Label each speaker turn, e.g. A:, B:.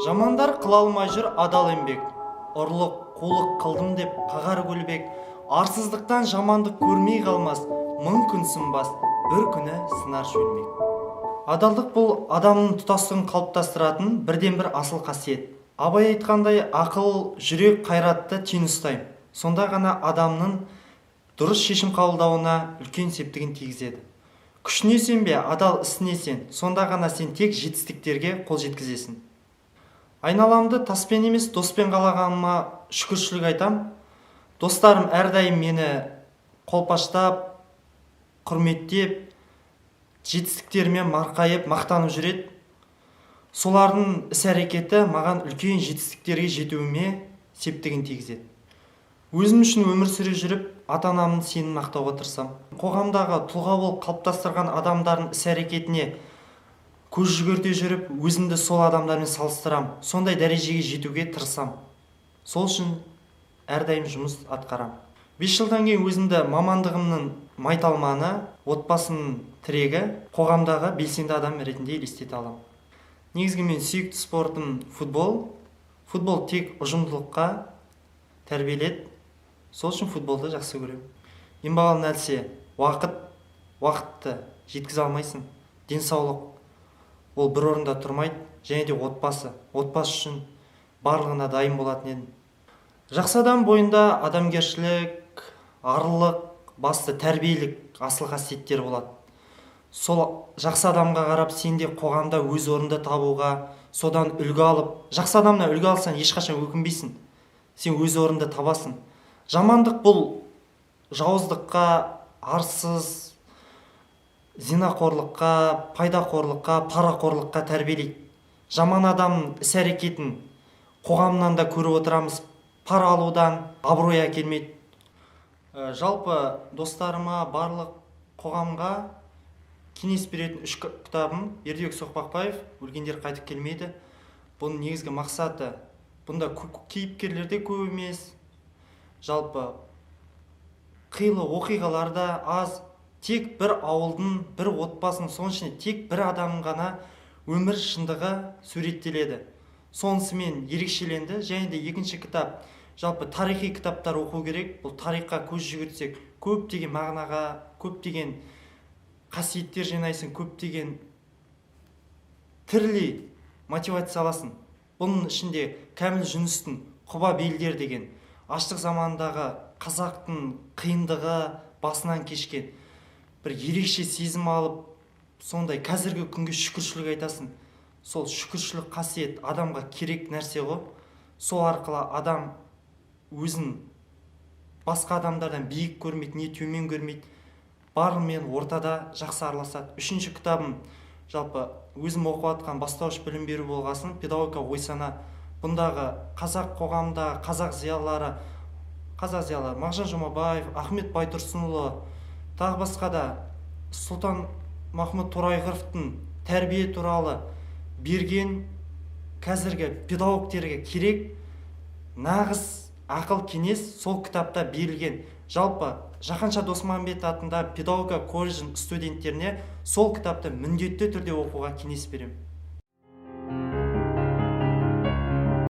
A: Жамандар қыла алмай жүр адал еңбек. Ұрлық, қулық қылдым деп қағар көлбек. Арсыздықтан жамандық көрмей қалмас. Мың күн сынбас, бір күні сынар шөлмек. Адалдық бұл адамның тұтастығын қалыптастыратын бірден бір асыл қасиет. Абай айтқандай, ақыл, жүрек, қайратты тең ұстайым. Сонда ғана адамның дұрыс шешім қабылдауына үлкен септігін тигізеді. Күшіне сенбе, адал ісіне сен. Сонда ғана сен тек жетістіктерге қол жеткізесің. Айналамды таспен емес, доспен қалағаныма шүкіршілік айтам. Достарым әрдайым мені қолпаштап, құрметтеп, жетістіктерімен марқайып, мақтанып жүреді. Солардың іс-әрекеті маған үлкен жетістіктерге жетуіме септігін тигізеді. Өзім үшін өмір сүре жүріп, ата-анамның сенімін ақтауға тырысам. Қоғамдағы тұлға болып қалыптастырған адамдардың іс-әрекетіне көз жүгірте жүріп, өзімді сол адамдармен салыстырам. Сондай дәрежеге жетуге тырысам. Сол үшін әрдайым жұмыс атқарам. 5 жылдан кейін өзімді мамандығымның майталманы, отбасымның тірегі, қоғамдағы белсенді адам ретінде елестете аламын. Негізгі мен сүйікті спортым футбол. Футбол тек ұжымдылыққа тәрбиеледі. Сол үшін футболды жақсы көремін. Ең бағалы нәрсе уақытты жеткізе алмайсың. Денсаулық ол бір орында тұрмайды, және де отбасы үшін барлығына дайын болатын едім. Жақсы адам бойында адамгершілік, арлық, басты тәрбиелік асыл қасиеттер болады. Сол жақсы адамға қарап сен де қоғамда өз орынды табуға, содан үлгі алып, жақсы адамнан үлгі алсаң ешқашан өкінбейсің. Сен өз орынды табасың. Жамандық бұл жауыздыққа, арсыз, зинақорлыққа, пайдақорлыққа, парақорлыққа тәрбиелейді. Жаман адамның іс-әрекетін қоғамнан да көріп отырамыз. Пара алудан абырой әкелмейді. Жалпы достарыма, барлық қоғамға кеңес беретін 3 кітабым Бердібек Соқпақбаев «Өлгендер қайтып келмейді». Бұның негізгі мақсаты, бұнда кейіпкерлер де көп емес. Жалпы қилы оқиғаларда аз, тек бір ауылдың, бір отбасының, соның ішінде тек бір адамның ғана өмір шындығы суреттеледі. Сонысымен ерекшеленді. Және де екінші кітап, жалпы тарихи кітаптар оқу керек. Бұл тарихқа көз жүгіртсек, көптеген мағынаға, көптеген қасиеттер жинайсың, көптеген түрлі мотивация аласың. Бұның ішінде Кәміл Жүністің «Құба белдер» деген аштық замандағы қазақтың қиындығы басынан кешкен бір ерекше сезім алып, сондай қазіргі күнге шүкіршілік айтасың. Сол шүкіршілік қасиет адамға керек нәрсе ғой. Сол арқылы адам өзін басқа адамдардан биік көрмейді, не төмен көрмейді. Барлығымен ортада жақсы араласады. 3-ші кітабым жалпы өзім оқып жатқан бастауыш білім беру болғасын, педагогика ой-сана. Бұндағы қазақ қоғамында қазақ зиялылары Мағжан Жұмабаев, Ахмет Байтұрсынұлы, тағы басқа да Сұлтан Махмұд Торайғыровтың тәрбие туралы берген қазіргі педагогтерге керек нағыз ақыл кеңес сол кітапта берілген. Жалпы Жақанша Досманбет атында педагогика колледжінің студенттеріне сол кітапты міндетті түрде оқуға кеңес беремін.